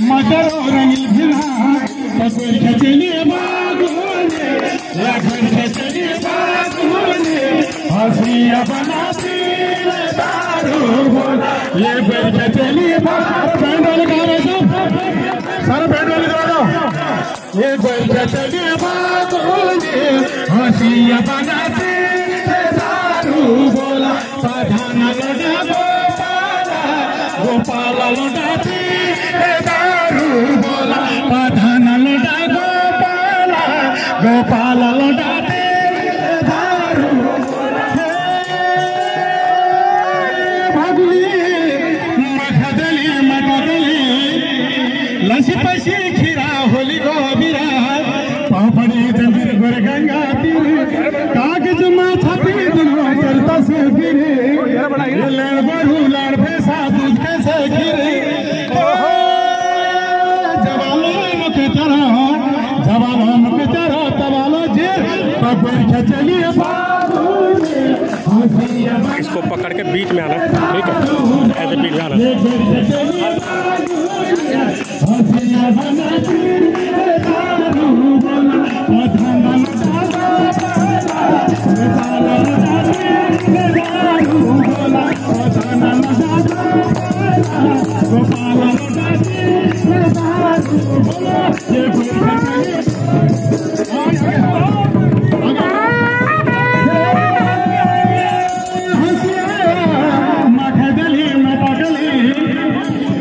मटर और रंगील भिना पकोड़ खचली बागोने या घर खचली बागोने हंसिया बनाती दारू बोला ये घर खचली बागोने बैंड वाले गा रहे सब सारा बैंड वाले गा दो ये घर खचली बागोने हंसिया बनाती दारू बोला पठाना लगा गोपाल लौटाती दारू बोला पठाना लौटा गोपाल लौटाती दारू भागली मखदली मटदली लसी पसी खीरा होली गोबिरा पापड़ी जंजीर गोर गंगा तीर कागज माथा पी दुनो चलता से गिरे लड़ बरू लड़ भैसा दूध कैसे गिरे जवालों के तरह तवालो जे पकड़ खचलिए इसको पकड़ के बीच में आना, ठीक है, ऐसे बीच में आना।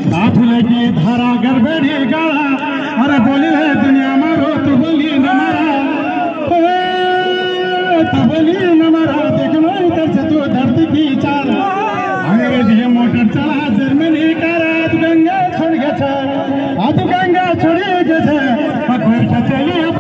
धारा गड़बड़ी गाड़ा अरे बोली है दुनिया में रो तू बोली न मारा तू बोली न मारा देखना इधर से तू धरती की चाल अंग्रेजी मोटर चला जर्मनी का रात गंगा छोड़ गया आज गंगा छोड़ी गए पकड़ के चलिए